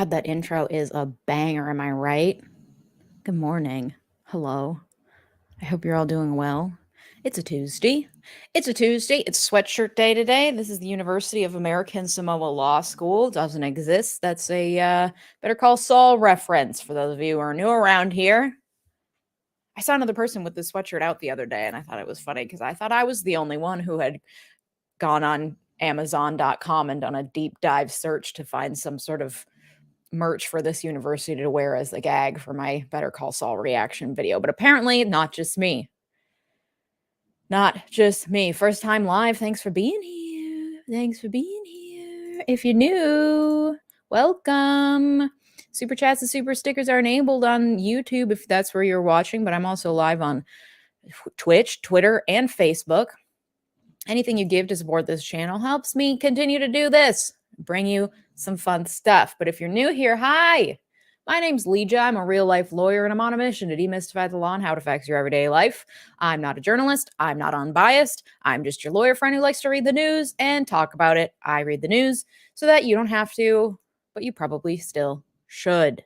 God, that intro is a banger, am I right? Good morning. Hello. I hope you're all doing well. It's a Tuesday. It's sweatshirt day today. This is the University of American Samoa Law School. Doesn't exist. That's a Better Call Saul reference for those of you who are new around here. I saw another person with this sweatshirt out the other day, and I thought it was funny because I thought I was the only one who had gone on Amazon.com and done a deep dive search to find some sort of merch for this university to wear as a gag for my Better Call Saul reaction video. But apparently, not just me. Not just me. First time live. Thanks for being here. If you're new, welcome. Super chats and super stickers are enabled on YouTube if that's where you're watching, but I'm also live on Twitch, Twitter, and Facebook. Anything you give to support this channel helps me continue to do this, bring you some fun stuff. But if you're new here, hi, my name's Leja. I'm a real life lawyer and I'm on a mission to demystify the law and how it affects your everyday life. I'm not a journalist. I'm not unbiased. I'm just your lawyer friend who likes to read the news and talk about it. I read the news so that you don't have to, but you probably still should.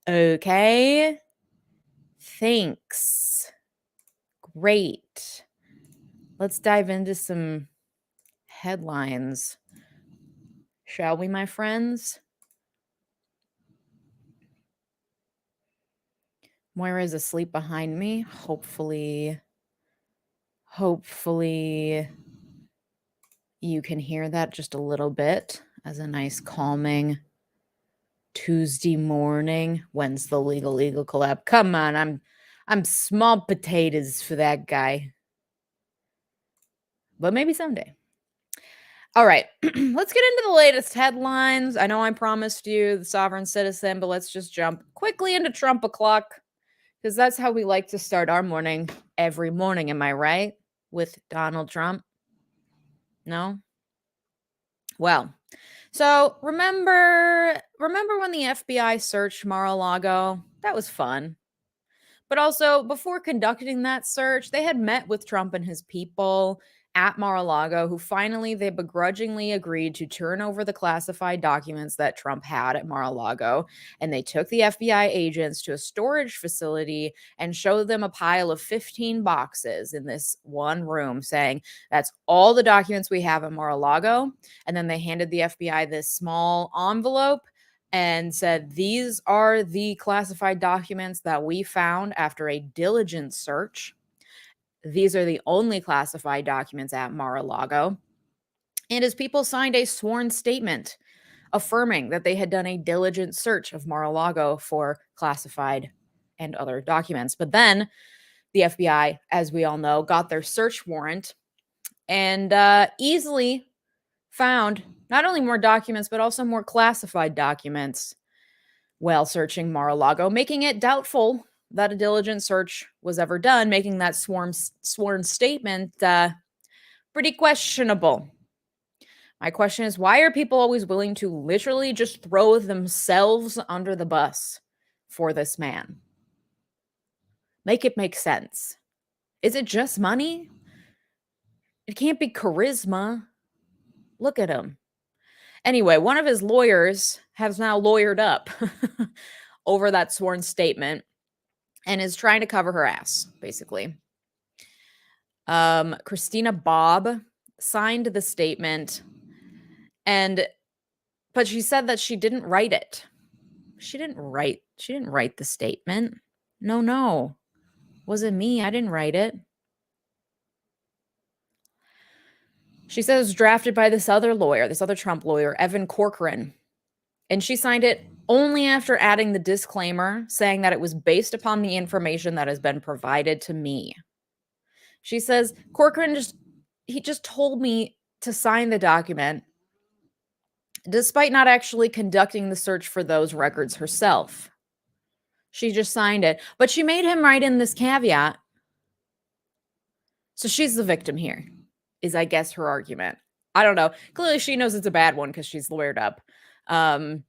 Okay. Thanks. Great. Let's dive into some headlines. Shall we, my friends? Moira is asleep behind me. Hopefully you can hear that just a little bit as a nice calming Tuesday morning. When's the legal collab? Come on, I'm small potatoes for that guy. But maybe someday. All right, let's get into the latest headlines. I know I promised you the sovereign citizen, but let's just jump quickly into Trump o'clock because that's how we like to start our morning every morning. Am I right? With Donald Trump? No? Well, so remember when the FBI searched Mar-a-Lago? That was fun. But also, before conducting that search, they had met with Trump and his people at Mar-a-Lago, who finally they begrudgingly agreed to turn over the classified documents that Trump had at Mar-a-Lago. And they took the FBI agents to a storage facility and showed them a pile of 15 boxes in this one room, saying, that's all the documents we have at Mar-a-Lago. And then they handed the FBI this small envelope and said, these are the classified documents that we found after a diligent search. These are the only classified documents at Mar-a-Lago. And his people signed a sworn statement affirming that they had done a diligent search of Mar-a-Lago for classified and other documents. But then the FBI, as we all know, got their search warrant and easily found not only more documents, but also more classified documents while searching Mar-a-Lago, making it doubtful that a diligent search was ever done, making that sworn statement pretty questionable. My question is, why are people always willing to literally just throw themselves under the bus for this man? Make it make sense. Is it just money? It can't be charisma. Look at him. Anyway, one of his lawyers has now lawyered up over that sworn statement and is trying to cover her ass, basically. Christina Bobb signed the statement, but she said that she didn't write it. She didn't write the statement. No. Wasn't me. I didn't write it. She says it was drafted by this other Trump lawyer, Evan Corcoran. And she signed it only after adding the disclaimer saying that it was based upon the information that has been provided to me. She says, Corcoran just told me to sign the document despite not actually conducting the search for those records herself. She just signed it, but she made him write in this caveat. So she's the victim here, is I guess her argument. I don't know. Clearly she knows it's a bad one because she's lawyered up. I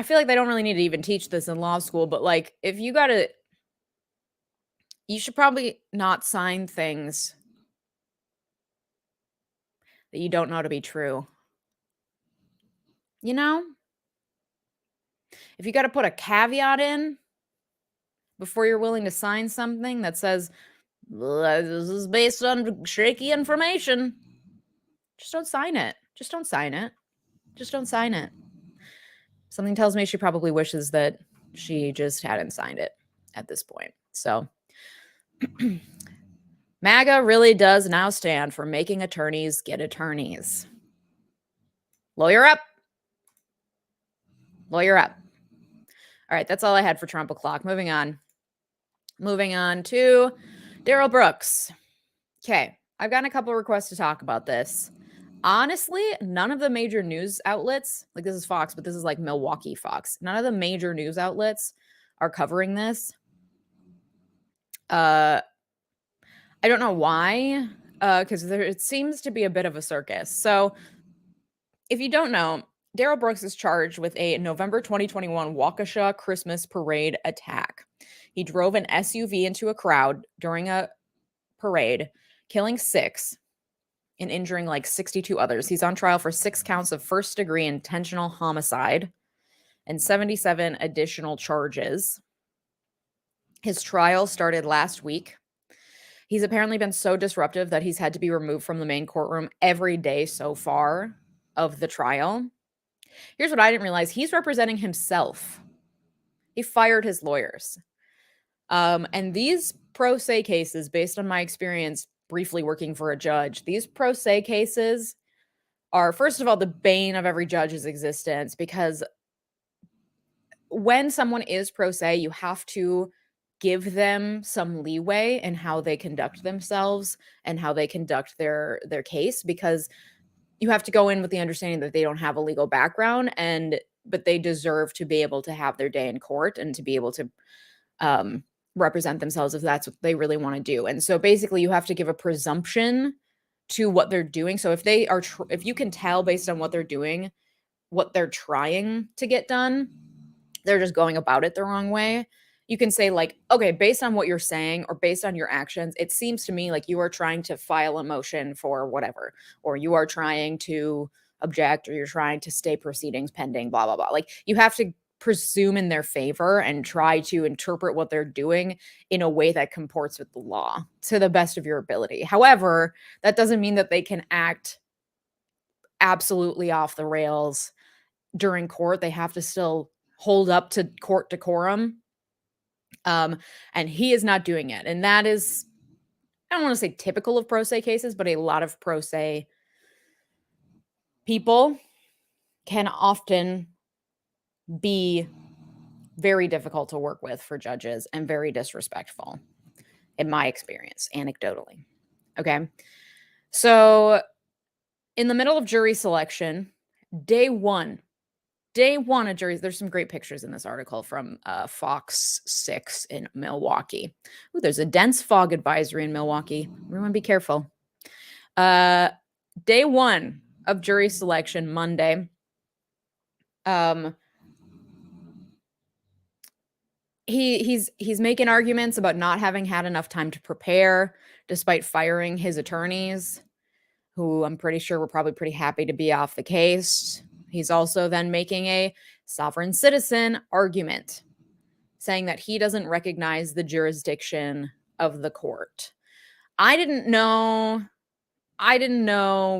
feel like they don't really need to even teach this in law school, but like if you should probably not sign things that you don't know to be true. You know? If you got to put a caveat in before you're willing to sign something that says, this is based on shaky information, just don't sign it. Just don't sign it. Just don't sign it. Something tells me she probably wishes that she just hadn't signed it at this point. So MAGA really does now stand for making attorneys get attorneys. Lawyer up. Lawyer up. All right, that's all I had for Trump o'clock. Moving on. Moving on to Darrell Brooks. Okay, I've gotten a couple requests to talk about this. Honestly, none of the major news outlets, like this is Fox, but this is like Milwaukee Fox. None of the major news outlets are covering this. I don't know why, because it seems to be a bit of a circus. So if you don't know, Darrell Brooks is charged with a November 2021 Waukesha Christmas parade attack. He drove an SUV into a crowd during a parade, killing 6 and injuring like 62 others. He's on trial for 6 counts of first-degree intentional homicide and 77 additional charges. His trial started last week. He's apparently been so disruptive that he's had to be removed from the main courtroom every day so far of the trial. Here's what I didn't realize. He's representing himself. He fired his lawyers. And these pro se cases, based on my experience briefly working for a judge, these pro se cases are, first of all, the bane of every judge's existence, because when someone is pro se, you have to give them some leeway in how they conduct themselves and how they conduct their case, because you have to go in with the understanding that they don't have a legal background, but they deserve to be able to have their day in court and to be able to represent themselves if that's what they really want to do. And so basically you have to give a presumption to what they're doing. So if they are, if you can tell based on what they're doing, what they're trying to get done, they're just going about it the wrong way. You can say like, okay, based on what you're saying or based on your actions, it seems to me like you are trying to file a motion for whatever, or you are trying to object, or you're trying to stay proceedings pending, blah, blah, blah. Like you have to presume in their favor and try to interpret what they're doing in a way that comports with the law to the best of your ability. However, that doesn't mean that they can act absolutely off the rails during court. They have to still hold up to court decorum. And he is not doing it. And that is, I don't want to say typical of pro se cases, but a lot of pro se people can often be very difficult to work with for judges and very disrespectful, in my experience, anecdotally. Okay. So in the middle of jury selection, day one of juries, there's some great pictures in this article from Fox 6 in Milwaukee. Ooh, there's a dense fog advisory in Milwaukee. Everyone be careful. Day one of jury selection, Monday. He's making arguments about not having had enough time to prepare, despite firing his attorneys, who I'm pretty sure were probably pretty happy to be off the case. He's also then making a sovereign citizen argument, saying that he doesn't recognize the jurisdiction of the court. I didn't know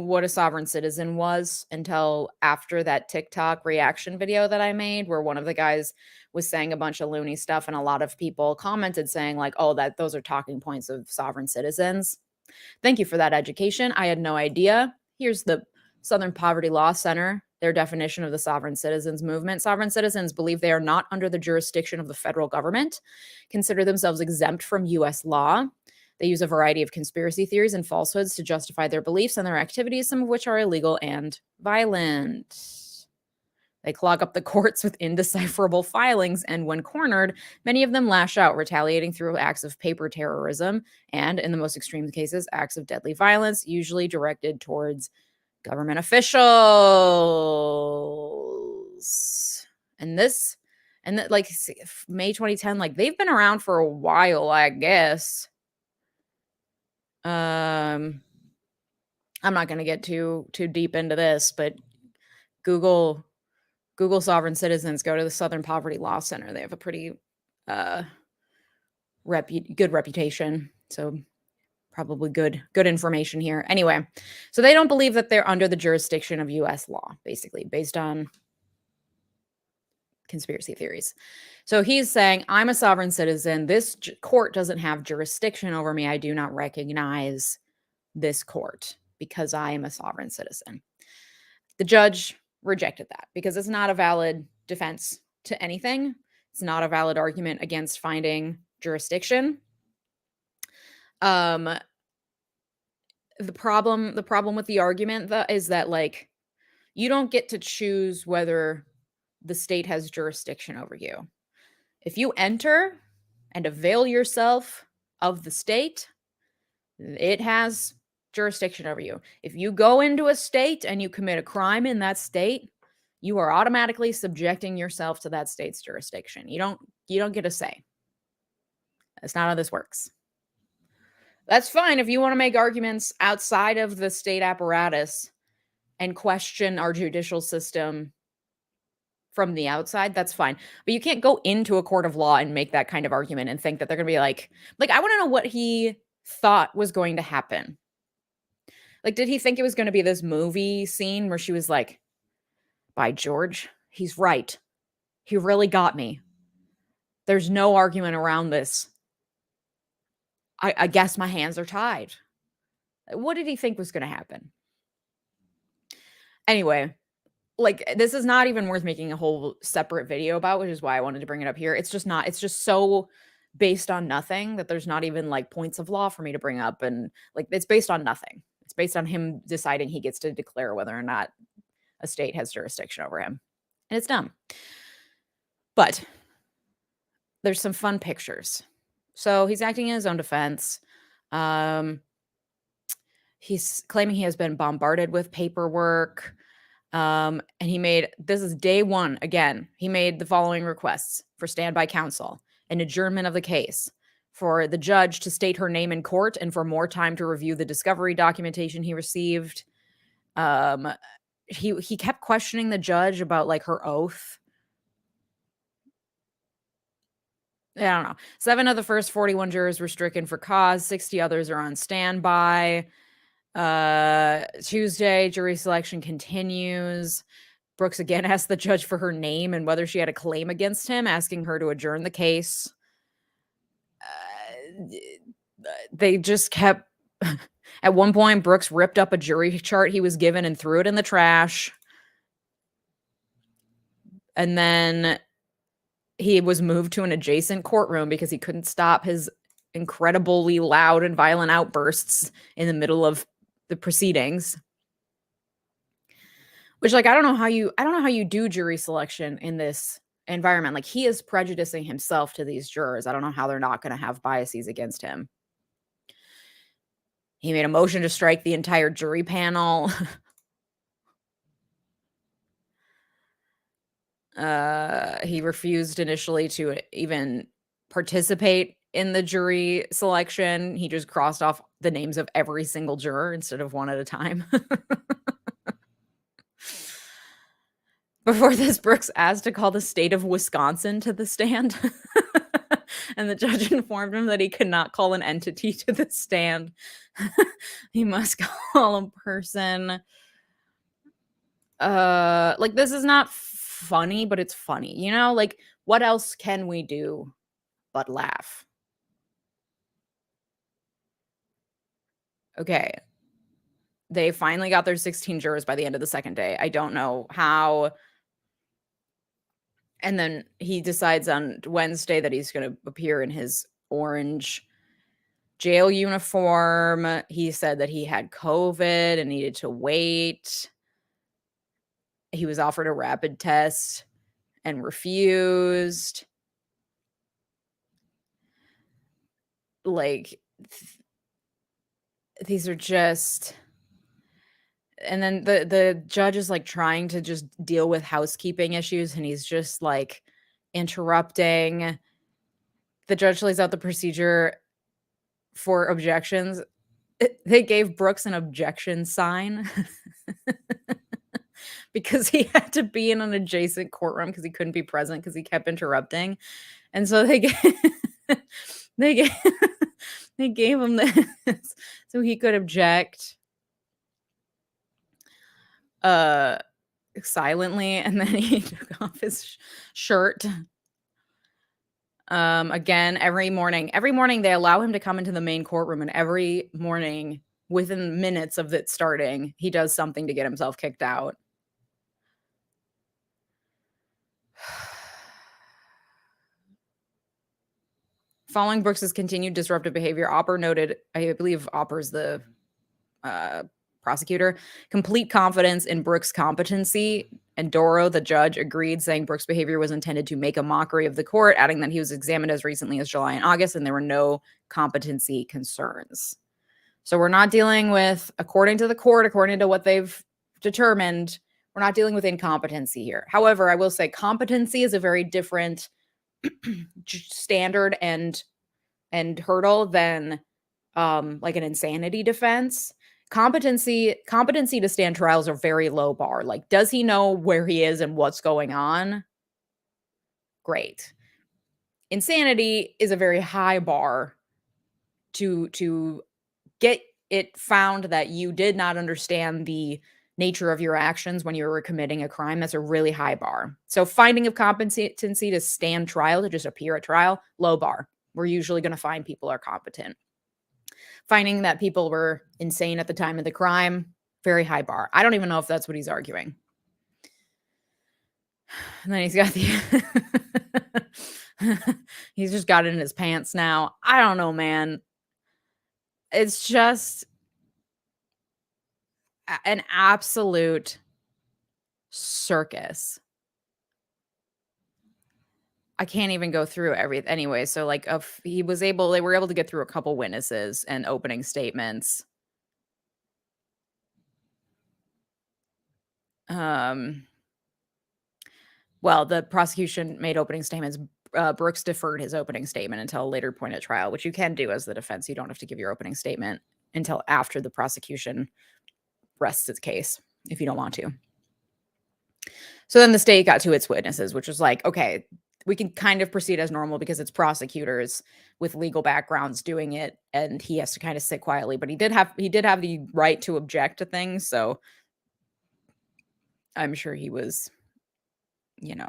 what a sovereign citizen was until after that TikTok reaction video that I made, where one of the guys was saying a bunch of loony stuff, and a lot of people commented saying like, oh, that those are talking points of sovereign citizens. Thank you for that education. I had no idea. Here's the Southern Poverty Law Center, their definition of the sovereign citizens movement. Sovereign citizens believe they are not under the jurisdiction of the federal government, consider themselves exempt from U.S. law. They use a variety of conspiracy theories and falsehoods to justify their beliefs and their activities, some of which are illegal and violent. They clog up the courts with indecipherable filings, and when cornered, many of them lash out, retaliating through acts of paper terrorism and, in the most extreme cases, acts of deadly violence, usually directed towards government officials. And that, like, May 2010, like, they've been around for a while, I guess. I'm not going to get too deep into this, but Google Google sovereign citizens, go to the Southern Poverty Law Center. They have a pretty good reputation. So probably good information here. Anyway, so they don't believe that they're under the jurisdiction of US law, basically, based on conspiracy theories. So he's saying, I'm a sovereign citizen. This court doesn't have jurisdiction over me. I do not recognize this court because I am a sovereign citizen. The judge rejected that because it's not a valid defense to anything. It's not a valid argument against finding jurisdiction. The problem with the argument is that, like, you don't get to choose whether the state has jurisdiction over you. If you enter and avail yourself of the state, it has jurisdiction over you. If you go into a state and you commit a crime in that state, you are automatically subjecting yourself to that state's jurisdiction. You don't get a say. That's not how this works. That's fine if you want to make arguments outside of the state apparatus and question our judicial system from the outside. That's fine. But you can't go into a court of law and make that kind of argument and think that they're going to be like, I want to know what he thought was going to happen. Like, did he think it was going to be this movie scene where she was like, by George, he's right. He really got me. There's no argument around this. I guess my hands are tied. What did he think was going to happen? Anyway, like, this is not even worth making a whole separate video about, which is why I wanted to bring it up here. It's just not. It's just so based on nothing that there's not even like points of law for me to bring up. And like, it's based on nothing. It's based on him deciding he gets to declare whether or not a state has jurisdiction over him. And it's dumb. But there's some fun pictures. So he's acting in his own defense. He's claiming he has been bombarded with paperwork. And this is day one. Again, he made the following requests for standby counsel: an adjournment of the case, for the judge to state her name in court, and for more time to review the discovery documentation he received. He kept questioning the judge about like her oath. I don't know. 7 of the first 41 jurors were stricken for cause. 60 others are on standby. Tuesday, jury selection continues. Brooks again asked the judge for her name and whether she had a claim against him, asking her to adjourn the case. They just kept... At one point, Brooks ripped up a jury chart he was given and threw it in the trash. And then he was moved to an adjacent courtroom because he couldn't stop his incredibly loud and violent outbursts in the middle of the proceedings. Which, like, I don't know how you do jury selection in this environment. Like, he is prejudicing himself to these jurors. I don't know how they're not going to have biases against him. He made a motion to strike the entire jury panel. He refused initially to even participate in the jury selection. He just crossed off the names of every single juror instead of one at a time. Before this, Brooks asked to call the state of Wisconsin to the stand. And the judge informed him that he could not call an entity to the stand. He must call a person. Like, this is not funny, but it's funny. You know, like, what else can we do but laugh? Okay. They finally got their 16 jurors by the end of the second day. I don't know how. And then he decides on Wednesday that he's going to appear in his orange jail uniform. He said that he had COVID and needed to wait. He was offered a rapid test and refused. Like, these are just... And then the judge is like trying to just deal with housekeeping issues, and he's just like interrupting. The judge lays out the procedure for objections. They gave Brooks an objection sign. because he had to be in an adjacent courtroom because he couldn't be present because he kept interrupting. And so they they gave, they gave him this so he could object silently, and then he took off his shirt. Again, every morning they allow him to come into the main courtroom, and every morning within minutes of it starting, he does something to get himself kicked out. Following Brooks's continued disruptive behavior, Opper noted, I believe Opper's the prosecutor, complete confidence in Brooks' competency, and Doro, the judge, agreed, saying Brooks' behavior was intended to make a mockery of the court, adding that he was examined as recently as July and August, and there were no competency concerns. So we're not dealing with, according to the court, according to what they've determined, we're not dealing with incompetency here. However, I will say competency is a very different standard and hurdle than like an insanity defense. Competency to stand trial is a very low bar. Like, does he know where he is and what's going on? Great. Insanity is a very high bar to get it found that you did not understand the nature of your actions when you were committing a crime. That's a really high bar. So finding of competency to stand trial, to just appear at trial, low bar. We're usually going to find people are competent. Finding that people were insane at the time of the crime, very high bar. I don't even know if that's what he's arguing. And then he's got the he's just got it in his pants now. I don't know, man. It's just an absolute circus. I can't even go through everything anyway. So like if they were able to get through a couple witnesses and opening statements. Well, the prosecution made opening statements. Brooks deferred his opening statement until a later point at trial, which you can do as the defense. You don't have to give your opening statement until after the prosecution rests its case if you don't want to. So then the state got to its witnesses, which was like, okay, we can kind of proceed as normal because it's prosecutors with legal backgrounds doing it, and he has to kind of sit quietly. But he did have the right to object to things, so I'm sure he was, yeah.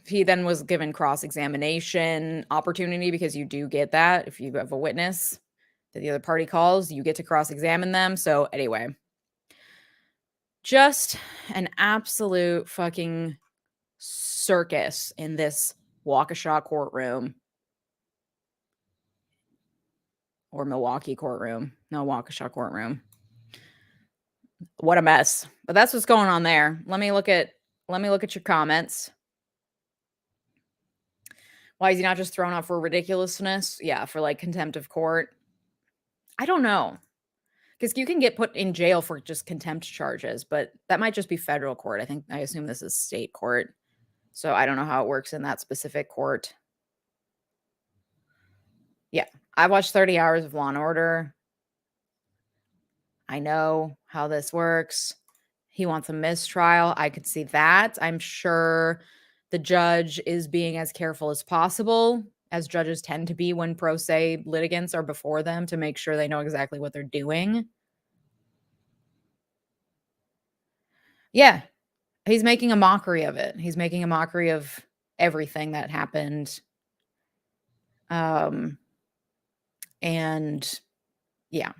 He then was given cross-examination opportunity because you do get that if you have a witness that the other party calls, you get to cross-examine them. So anyway, just an absolute fucking circus in this Waukesha courtroom or Milwaukee courtroom. No, Waukesha courtroom. What a mess. But that's what's going on there. Let me look at your comments. Why is he not just thrown out for ridiculousness? Yeah, for like contempt of court. I don't know. Because you can get put in jail for just contempt charges, but that might just be federal court. I assume this is state court. So I don't know how it works in that specific court. Yeah, I watched 30 hours of Law and Order. I know how this works. He wants a mistrial. I could see that. I'm sure the judge is being as careful as possible, as judges tend to be when pro se litigants are before them, to make sure they know exactly what they're doing. Yeah, he's making a mockery of it. He's making a mockery of everything that happened. And yeah.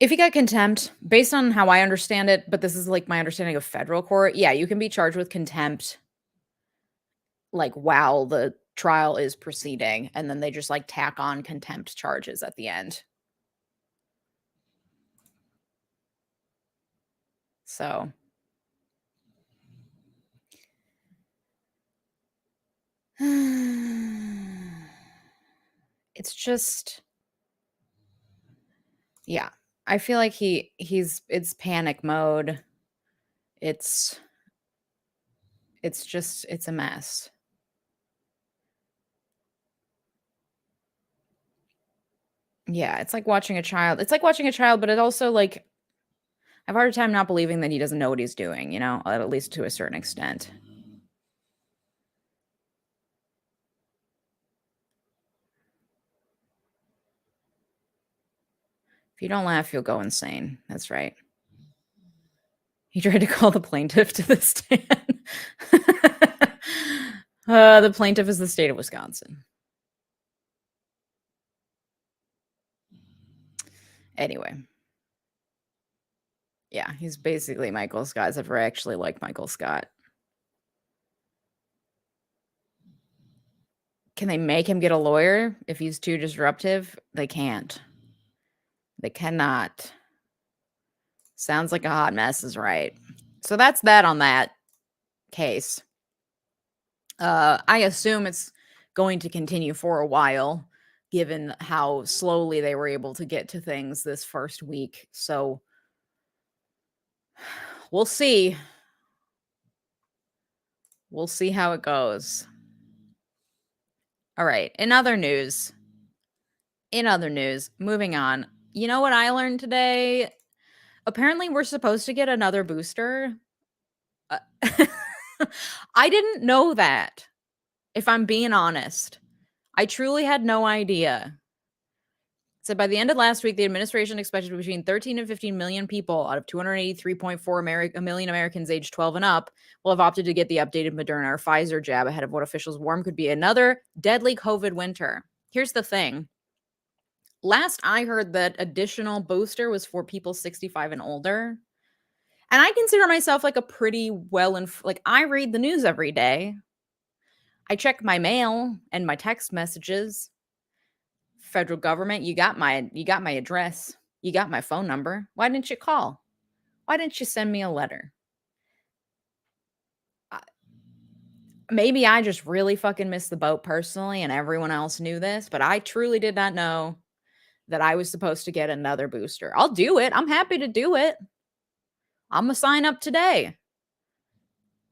If he got contempt, based on how I understand it, but this is like my understanding of federal court, yeah, you can be charged with contempt like while the trial is proceeding, and then they just like tack on contempt charges at the end. So it's just, yeah, I feel like it's panic mode. It's a mess. Yeah, it's like watching a child. It's like watching a child, but it also, like, I have a hard time not believing that he doesn't know what he's doing, you know, at least to a certain extent. If you don't laugh, you'll go insane. That's right. He tried to call the plaintiff to the stand. The plaintiff is the state of Wisconsin. Anyway. Yeah, he's basically Michael Scott, except for I actually like Michael Scott. Can they make him get a lawyer if he's too disruptive? They can't. They cannot. Sounds like a hot mess is right. So that's that on that case. I assume it's going to continue for a while, given how slowly they were able to get to things this first week. So we'll see. We'll see how it goes. All right. In other news, moving on. You know what I learned today? Apparently, we're supposed to get another booster. I didn't know that, if I'm being honest. I truly had no idea. So by the end of last week, the administration expected between 13 and 15 million people out of 283.4 million Americans aged 12 and up will have opted to get the updated Moderna or Pfizer jab ahead of what officials warn could be another deadly COVID winter. Here's the thing. Last I heard, that additional booster was for people 65 and older. And I consider myself like a pretty like, I read the news every day. I check my mail and my text messages. Federal government, you got my address. You got my phone number. Why didn't you call? Why didn't you send me a letter? Maybe I just really fucking missed the boat personally, and everyone else knew this, but I truly did not know that I was supposed to get another booster. I'll do it. I'm happy to do it. I'm gonna sign up today.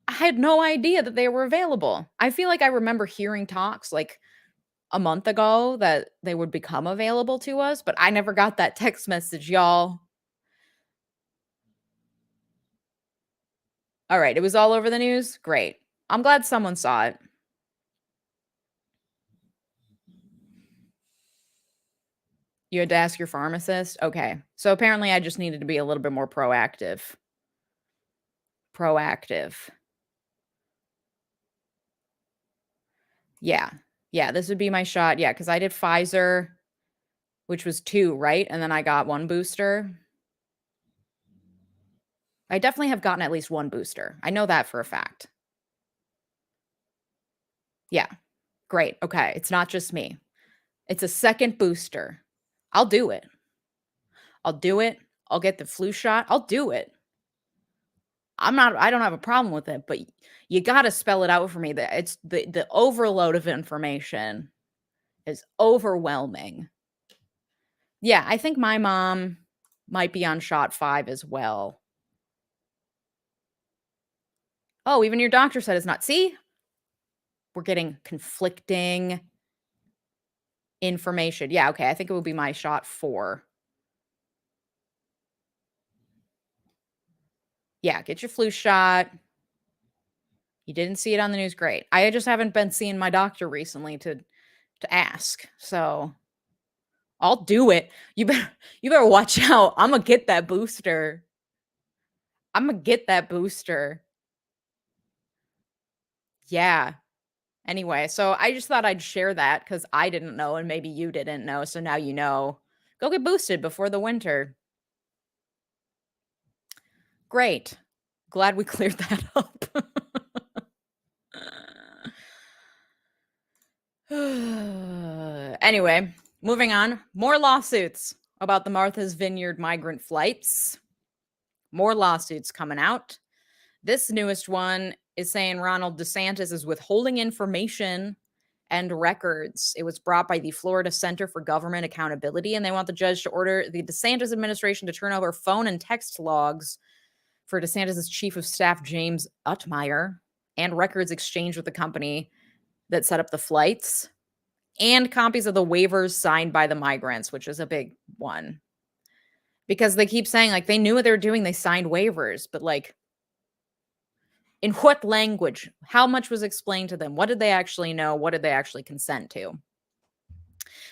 I had no idea that they were available. I feel like I remember hearing talks like a month ago that they would become available to us, but I never got that text message, y'all. All right, it was all over the news. Great. I'm glad someone saw it. You had to ask your pharmacist? Okay. So apparently I just needed to be a little bit more proactive. Yeah. Yeah, this would be my shot. Yeah, because I did Pfizer, which was 2, right? And then I got 1 booster. I definitely have gotten at least 1 booster. I know that for a fact. Yeah. Great. Okay. It's not just me. It's a second booster. I'll do it. I'll do it. I'll get the flu shot. I'll do it. I don't have a problem with it, but you got to spell it out for me. That it's the overload of information is overwhelming. Yeah, I think my mom might be on shot 5 as well. Oh, even your doctor said it's not. See? We're getting conflicting information. Yeah, okay. I think it would be my shot 4. Yeah, get your flu shot. You didn't see it on the news. Great. I just haven't been seeing my doctor recently to ask. So I'll do it. You better watch out. I'm gonna get that booster. Yeah. Anyway, so I just thought I'd share that because I didn't know and maybe you didn't know. So now you know. Go get boosted before the winter. Great. Glad we cleared that up. Anyway, moving on. More lawsuits about the Martha's Vineyard migrant flights. More lawsuits coming out. This newest one is saying Ronald DeSantis is withholding information and records. It was brought by the Florida Center for Government Accountability, and they want the judge to order the DeSantis administration to turn over phone and text logs for DeSantis' chief of staff, James Utmeyer, and records exchanged with the company that set up the flights. and copies of the waivers signed by the migrants, which is a big one. Because they keep saying, like, they knew what they were doing, they signed waivers, but, like, in what language? How much was explained to them? What did they actually know? What did they actually consent to?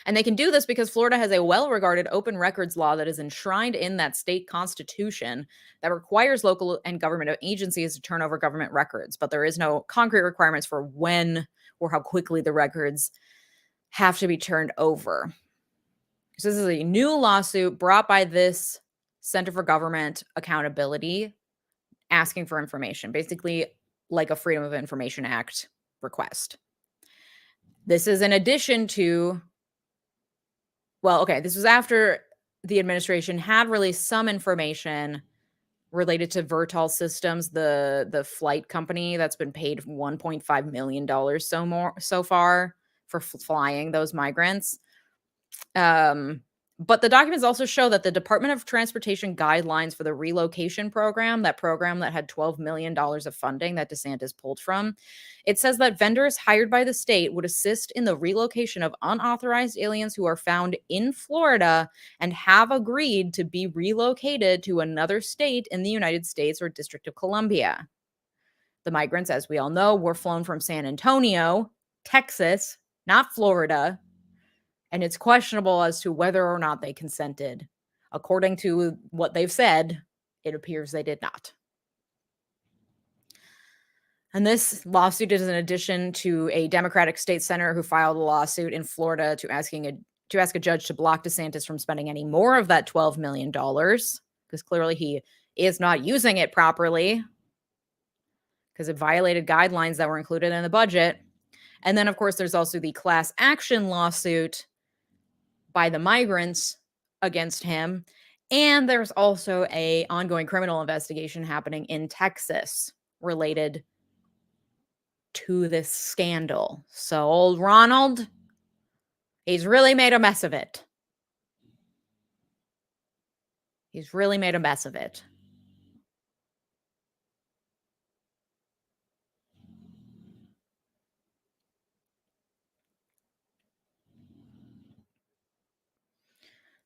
And they can do this because Florida has a well-regarded open records law that is enshrined in that state constitution that requires local and government agencies to turn over government records, but there is no concrete requirements for when or how quickly the records have to be turned over. So this is a new lawsuit brought by this Center for Government Accountability asking for information, basically like a Freedom of Information Act request. This is in addition to, well, okay, this was after the administration had released some information related to 𝗪𝗪𝗏 Systems, the flight company that's been paid $1.5 million so far for flying those migrants. But the documents also show that the Department of Transportation guidelines for the relocation program, that program that had $12 million of funding that DeSantis pulled from, it says that vendors hired by the state would assist in the relocation of unauthorized aliens who are found in Florida and have agreed to be relocated to another state in the United States or District of Columbia. The migrants, as we all know, were flown from San Antonio, Texas, not Florida, and it's questionable as to whether or not they consented. According to what they've said, it appears they did not. And this lawsuit is in addition to a Democratic state senator who filed a lawsuit in Florida to ask a judge to block DeSantis from spending any more of that $12 million, because clearly he is not using it properly because it violated guidelines that were included in the budget. And then, of course, there's also the class action lawsuit by the migrants against him. And there's also an ongoing criminal investigation happening in Texas related to this scandal. So old Ronald, he's really made a mess of it. He's really made a mess of it.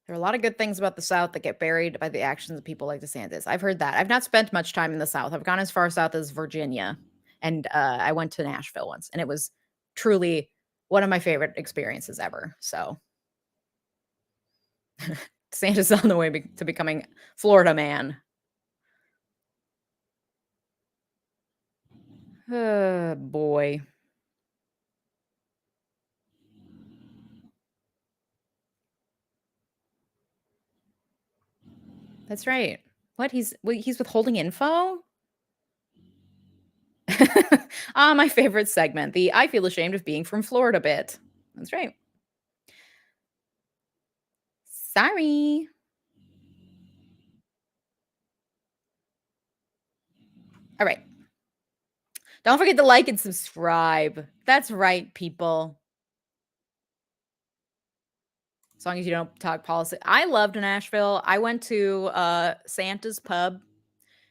There are a lot of good things about the South that get buried by the actions of people like DeSantis. I've heard that. I've not spent much time in the South. I've gone as far south as Virginia, and I went to Nashville once, and it was truly one of my favorite experiences ever. So DeSantis is on the way to becoming Florida man. Oh, boy. That's right. What? He's withholding info? My favorite segment, the I feel ashamed of being from Florida bit. That's right. Sorry. All right. Don't forget to like and subscribe. That's right, people. As long as you don't talk policy. I loved Nashville. I went to Santa's Pub.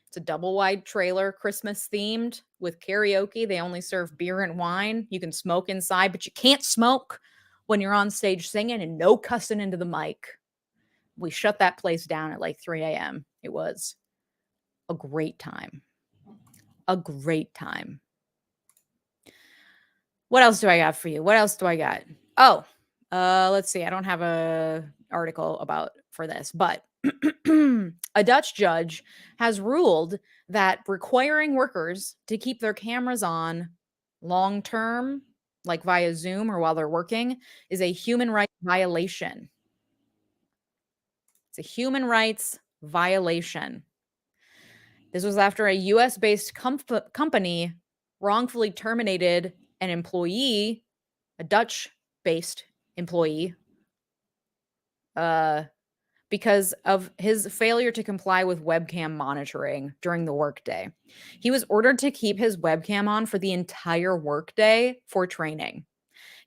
It's a double wide trailer, Christmas themed with karaoke. They only serve beer and wine. You can smoke inside, but you can't smoke when you're on stage singing, and no cussing into the mic. We shut that place down at like 3 a.m. It was a great time. A great time. What else do I got for you? What else do I got? Oh, let's see. I don't have a article for this, but a Dutch judge has ruled that requiring workers to keep their cameras on long term, like via Zoom or while they're working, is a human rights violation. It's a human rights violation. This was after a US-based company wrongfully terminated an employee, a Dutch-based employee, because of his failure to comply with webcam monitoring during the workday. He was ordered to keep his webcam on for the entire workday for training.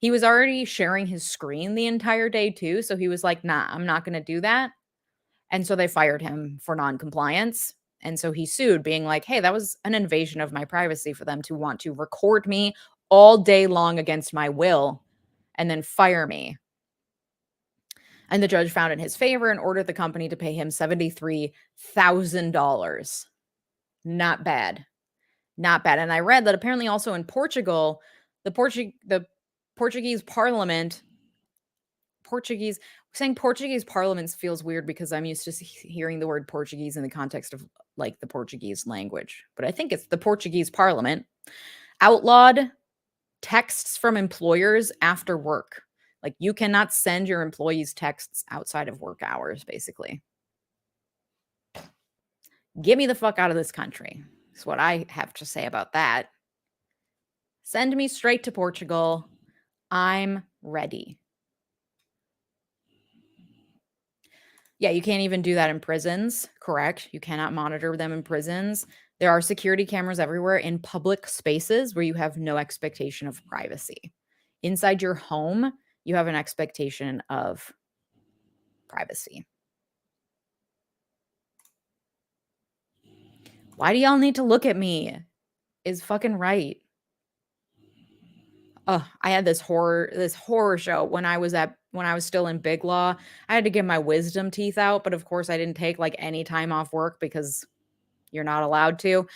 He was already sharing his screen the entire day too, so he was like, nah, I'm not going to do that. And so they fired him for non-compliance. And so he sued, being like, hey, that was an invasion of my privacy for them to want to record me all day long against my will and then fire me. And the judge found in his favor and ordered the company to pay him $73,000. Not bad. Not bad. And I read that apparently also in Portugal, the Portuguese parliament, saying Portuguese parliaments feels weird because I'm used to hearing the word Portuguese in the context of like the Portuguese language. But I think it's the Portuguese parliament outlawed texts from employers after work. Like you cannot send your employees texts outside of work hours, basically. Get me the fuck out of this country. That's what I have to say about that. Send me straight to Portugal. I'm ready. Yeah, you can't even do that in prisons, correct? You cannot monitor them in prisons. There are security cameras everywhere in public spaces where you have no expectation of privacy. Inside your home, you have an expectation of privacy. Why do y'all need to look at me? Is fucking right. Oh, I had this horror show when I was still in Big Law. I had to get my wisdom teeth out, but of course I didn't take like any time off work because you're not allowed to,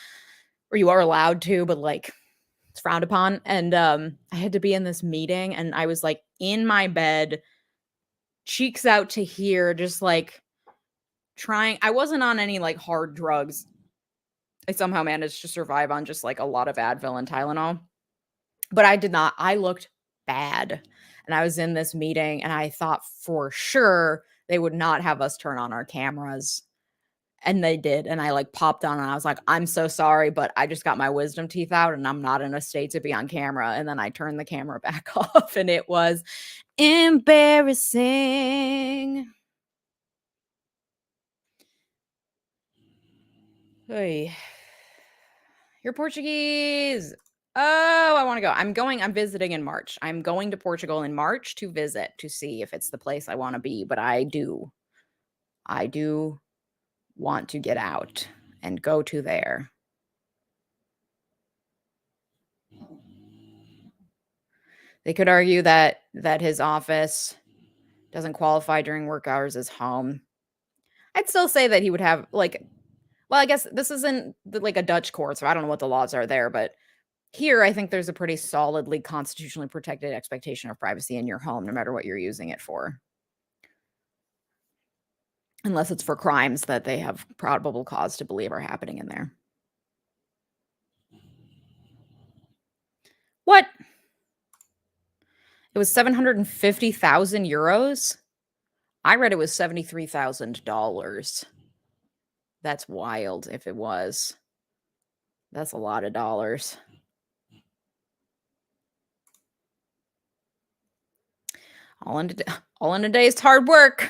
or you are allowed to, but like it's frowned upon. And I had to be in this meeting and I was like in my bed, cheeks out to here, just like trying. I wasn't on any like hard drugs. I somehow managed to survive on just like a lot of Advil and Tylenol. But I did not. I looked bad. And I was in this meeting and I thought for sure they would not have us turn on our cameras. And they did. And I like popped on and I was like, I'm so sorry, but I just got my wisdom teeth out and I'm not in a state to be on camera. And then I turned the camera back off and it was embarrassing. Hey, you're Portuguese. Oh, I want to go. I'm visiting in March. I'm going to Portugal in March to visit to see if it's the place I want to be, but I do want to get out and go to there. They could argue that his office doesn't qualify during work hours as home. I'd still say that he would have like, well, I guess this isn't like a Dutch court, so I don't know what the laws are there, but here I think there's a pretty solidly constitutionally protected expectation of privacy in your home, no matter what you're using it for. Unless it's for crimes that they have probable cause to believe are happening in there. What? It was 750,000 euros? I read it was $73,000. That's wild if it was. That's a lot of dollars. All in a day's hard work.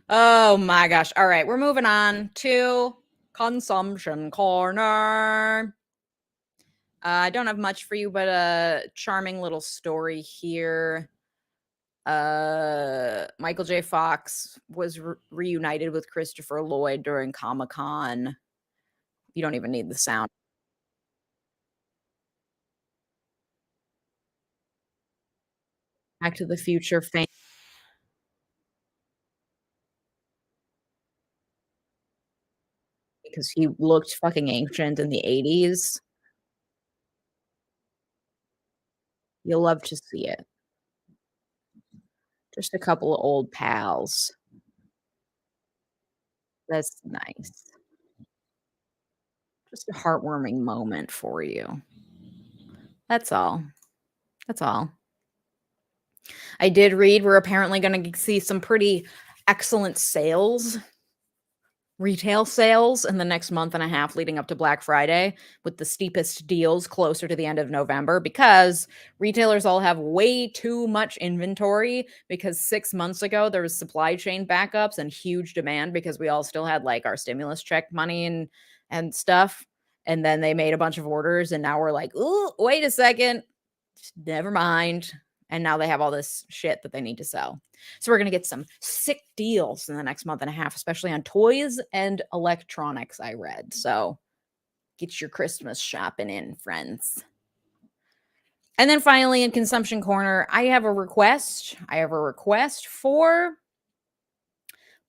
Oh my gosh. All right, we're moving on to consumption corner. I don't have much for you, but a charming little story here. Michael J. Fox was reunited with Christopher Lloyd during Comic-Con. You don't even need the sound. Back to the Future fame. Because he looked fucking ancient in the 80s. You'll love to see it. Just a couple of old pals. That's nice. Just a heartwarming moment for you. That's all. That's all. I did read we're apparently going to see some pretty excellent sales, retail sales in the next month and a half leading up to Black Friday, with the steepest deals closer to the end of November, because retailers all have way too much inventory, because 6 months ago there was supply chain backups and huge demand because we all still had like our stimulus check money and stuff. And then they made a bunch of orders and now we're like, ooh, wait a second. Never mind. And now they have all this shit that they need to sell. So we're going to get some sick deals in the next month and a half, especially on toys and electronics, I read. So get your Christmas shopping in, friends. And then finally in consumption corner, I have a request. I have a request for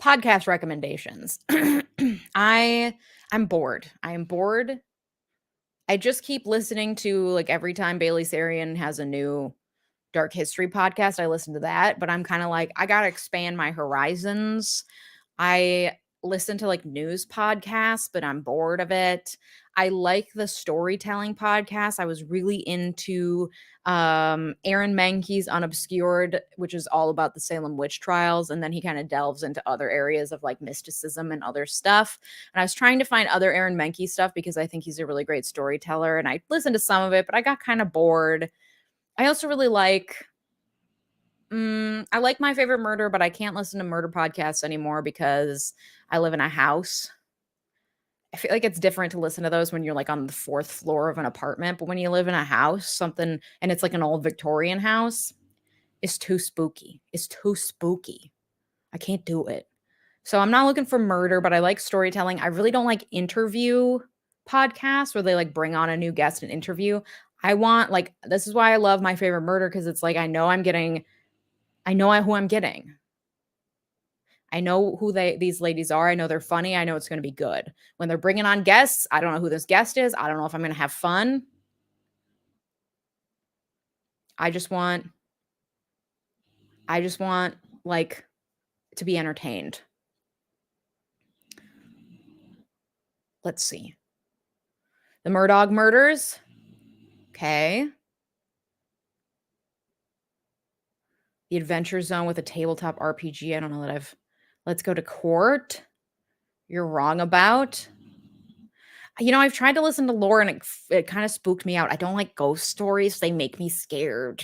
podcast recommendations. I'm bored. I am bored. I just keep listening to, like, every time Bailey Sarian has a new dark history podcast, I listen to that, but I'm kinda like, I gotta expand my horizons. I listen to, like, news podcasts, but I'm bored of it. I like the storytelling podcasts. I was really into, Aaron Mahnke's Unobscured, which is all about the Salem witch trials, and then he kinda delves into other areas of, like, mysticism and other stuff, and I was trying to find other Aaron Mahnke stuff because I think he's a really great storyteller, and I listened to some of it, but I got kinda bored. I also really like I like My Favorite Murder, but I can't listen to murder podcasts anymore because I live in a house. I feel like it's different to listen to those when you're, like, on the 4th floor of an apartment, but when you live in a house, something and it's like an old Victorian house, it's too spooky. It's too spooky. I can't do it. So I'm not looking for murder, but I like storytelling. I really don't like interview podcasts where they, like, bring on a new guest and interview. I want, like, this is why I love My Favorite Murder because it's like I know who I'm getting. I know who these ladies are. I know they're funny. I know it's gonna be good. When they're bringing on guests, I don't know who this guest is. I don't know if I'm gonna have fun. I just want like, to be entertained. Let's see. The Murdaugh Murders. Okay. The Adventure Zone with a tabletop RPG. I don't know that I've Let's Go to Court. You're Wrong About. You know, I've tried to listen to lore and it kinda spooked me out. I don't like ghost stories. They make me scared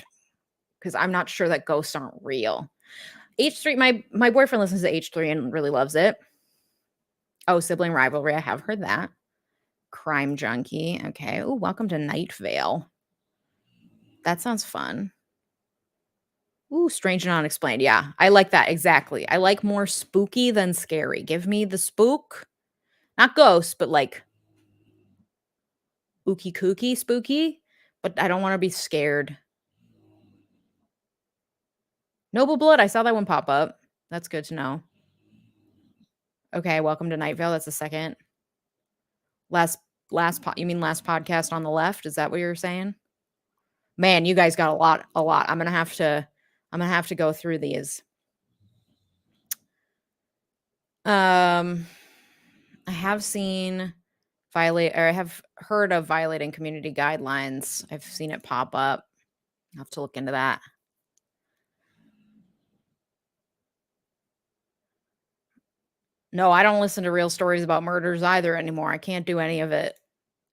because 'cause I'm not sure that ghosts aren't real. H3 my boyfriend listens to H3 and really loves it. Oh, Sibling Rivalry, I have heard that. Crime Junkie, okay. Ooh, Welcome to Night Vale. That sounds fun. Ooh, Strange and Unexplained, yeah, I like that, exactly. I like more spooky than scary. Give me the spook. Not ghosts, but, like, ooky kooky spooky, but I don't wanna be scared. Noble Blood, I saw that one pop up. That's good to know. Okay, Welcome to Night Vale, that's the second. Last you mean last podcast on the left? Is that what you're saying? Man, you guys got a lot. I'm gonna have to go through these. Um, I have seen I have heard of violating community guidelines. I've seen it pop up. I'll have to look into that. No, I don't listen to real stories about murders either anymore. I can't do any of it.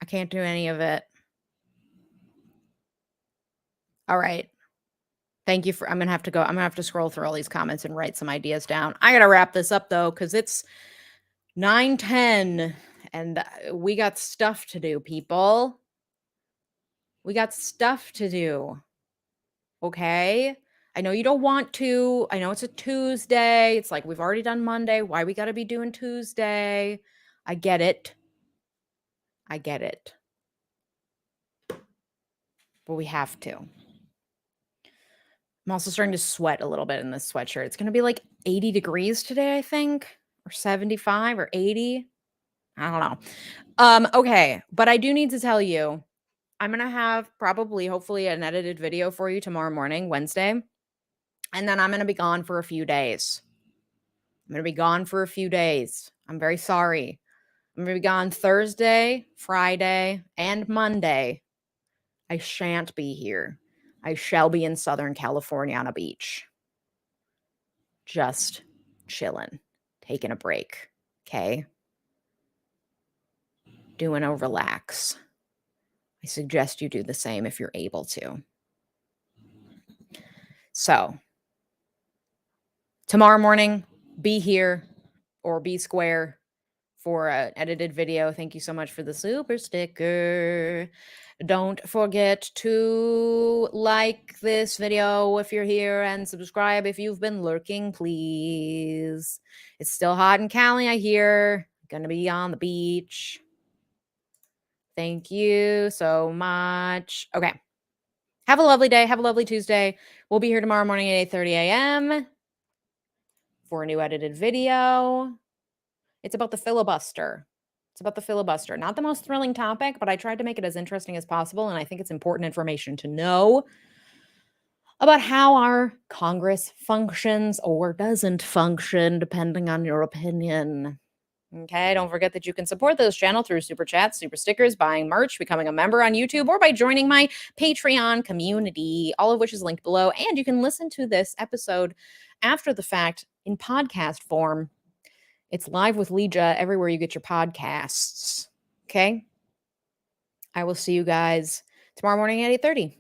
I can't do any of it. All right. Thank you for I'm gonna have to go. I'm gonna have to scroll through all these comments and write some ideas down. I gotta wrap this up though, because it's 9:10 and we got stuff to do, people. We got stuff to do. Okay? I know you don't want to. I know it's a Tuesday. It's like we've already done Monday. Why we gotta be doing Tuesday? I get it. I get it. But we have to. I'm also starting to sweat a little bit in this sweatshirt. It's gonna be like 80 degrees today, I think, or 75 or 80. I don't know. Okay, but I do need to tell you, I'm gonna have probably, hopefully, an edited video for you tomorrow morning, Wednesday, and then I'm gonna be gone for a few days. I'm gonna be gone for a few days. I'm very sorry. I'm gonna be gone Thursday, Friday, and Monday. I shan't be here. I shall be in Southern California on a beach. Just chilling, taking a break. Okay? Doing a relax. I suggest you do the same if you're able to. So, tomorrow morning, be here or be square for an edited video. Thank you so much for the super sticker. Don't forget to like this video if you're here and subscribe if you've been lurking, please. It's still hot in Cali, I hear. Gonna be on the beach. Thank you so much. Okay. Have a lovely day. Have a lovely Tuesday. We'll be here tomorrow morning at 8:30 a.m. for a new edited video. It's about the filibuster. It's about the filibuster. Not the most thrilling topic, but I tried to make it as interesting as possible, and I think it's important information to know about how our Congress functions or doesn't function, depending on your opinion. Okay, don't forget that you can support this channel through super chats, super stickers, buying merch, becoming a member on YouTube, or by joining my Patreon community, all of which is linked below. And you can listen to this episode after the fact in podcast form. It's live with Legia everywhere you get your podcasts. Okay? I will see you guys tomorrow morning at 8:30.